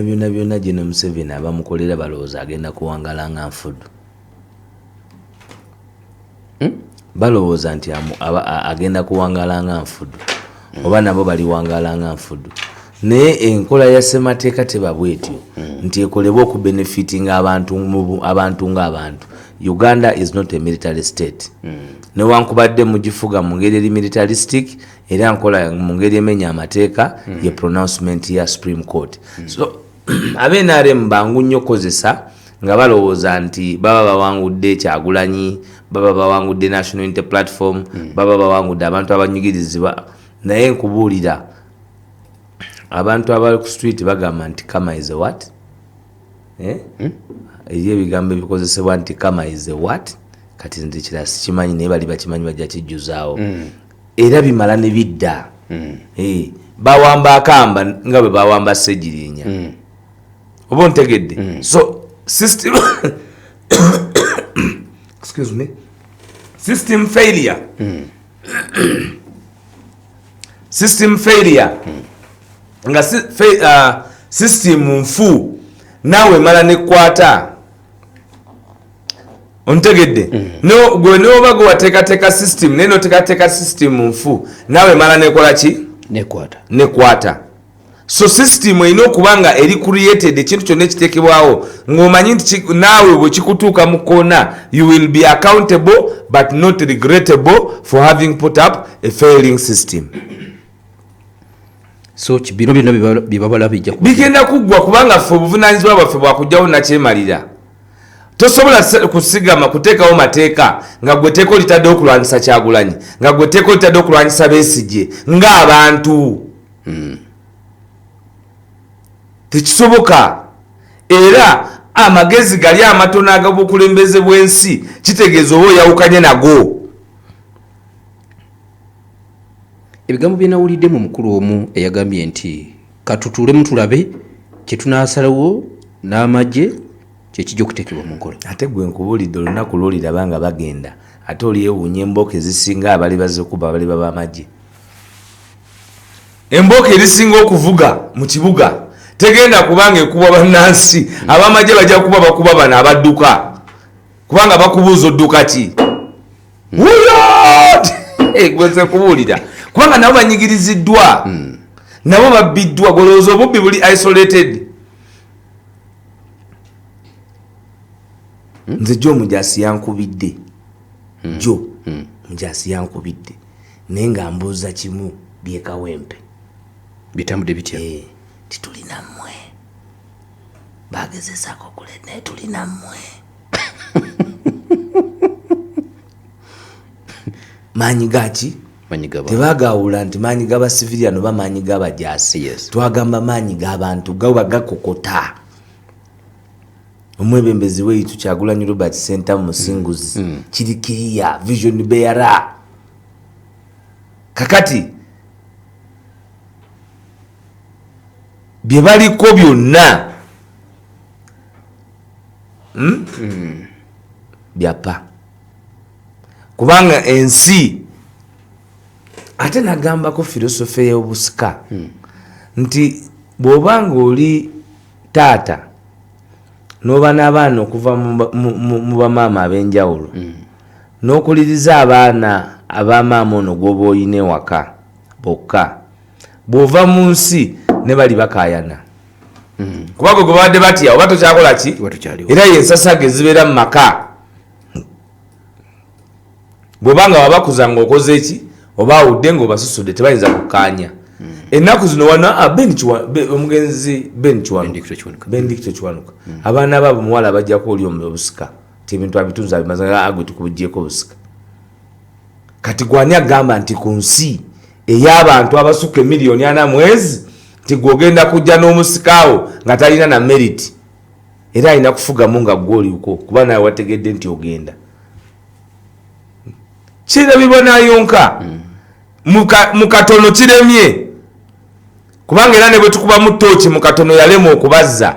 era byonna General Museveni abamukolera balowooza agenda kuwangala nga nfuddu. Balowooza nti agenda kuwangala nga nfuddu oba nabo baliwangala nga nfuddu. Naye enkola ya ssemateeka teba bwetyo nti ekolebwa okubenefitinga abantu ng'abantu. Uganda is not a military state. Newankubadde mugifuga mu ngeri eri militaristic era nkola mu ngeri emenya amateeka ye pronouncement ya Supreme Court. So NRM bangu nnyo kozesa nga balowooza nti baba bawangudde Kyagulanyi, baba bawangudde National Unity Platform, baba bawangudde abantu abanyigirizibwa. Naye nkubuulira abantu abali ku street bagamba nti Kama is a what? Eriyo ebigambo ebikozesebwa nti Kama is a what? Kati nze kirala sikimanyi naye bali bakimanyi bajja kijjuzaawo. Era bimala ne bidda. Bawamba akamba nga bwe bawamba Ssegirinya. Oba ontegedde? So system excuse me, system failure. System failure. Nga system nfu nawe mala nekwata. Ontegedde? No gwe noba gwe wateekateeka system naye noteekateeka system nfu nawe mala nekola ki? Nekwata. So system erina okuba nga eri created ekintu kyonna ekiteekebwawo ng'omanyi nti naawe bwe kikutuuka mu koona you will be accountable but not regrettable for having put up a failing system. So bino byonna bibabala bigenda kuggwa kubanga ffe obuvunaanyizibwa bwaffe bwakugjawo nakyemalira. Tosobola kusigama kuteekawo mateeka nga gwe teeko litadde okulwanyisa Kyagulanyi, nga gwe teeko litadde okulwanyisa Besigye ng'abantu. Tekisoboka. Era amagezi gali amatono ag'obukulembeze bw'ensi kitegeeza oba oyawukanye nago. Ebigambo bye nawulidde mu mukulu omu eyagambye nti katutuulemu tulabe kye tunaasalawo n'amagye kye kijja okuteekebwa mu nkola. Ate gwe nkubuulidde olunaku lw'oliraba nga bagenda ate olyewuunya embooka ezisinga abali bazikuba bali b'amagye. Embooka erisinga okuvuga mu kibuga tegenda kubanga ekubwa bannansi. Ab'amagye bajja kuba bakuba bano abadduka kubanga bakubuuza odduka ki. Gweze kubuulira kubanga nabo banyigiriziddwa nabo babbiddwa. Golowooza obubbi buli isolated. Nze jo Mujaasi yankubidde. Jo Mujaasi yankubidde naye nga mbuuza kimu byekawempe bitambudde bitya? Titulina mmwe bagezezaako okuleta naye tulina mmwe. Maanyi gaki? Tebagawula nti maanyi g'abasivilian oba maanyi g'abajaasi. Twagamba maanyi g'abantu gaba gakokota. Omwebembezi w'eitu Kyagulanyi Robert Center mu Musinguzi kirikiriya vision bearer. Kakati bye baliko byonna byapa kubanga ensi. Ate nagambako filosofe y'obusika nti bw'obanga oli taata n'oba n'abaana okuva mu bamaama ab'enjawulo n'okuliriza abaana abamaama ono gw'oba oyina ewaka bokka, bw'ova mu nsi ne bali bakaayana. Kubanga gwe babadde batya oba tokyakola ki? Era yensasaga ezibeera mu maka. Bw'obanga wabakuza ng'okoze eki oba awudde ng'obasusudde tebayinza kukkaanya. Ennaku zino wana omugenzi Benedicto Kiwanuka abaana baabo muwala bajjako oli obusika ti ebintu abitunza abimaze agwe tukubuggyeko obusika. Kati gwani agamba nti ku nsi ey'abantu abasukka emiliyoni 40 mwezi nti gwogenda kujja n'omusikaawo nga talina na merit era alina kufugamu nga gw'oliko kuba nawe wategedde nti ogenda. Kirabibwa n'ayonka mu katono kiremye kubanga era ne bwe tukuba mu ttooki mu katono yalema okubazza.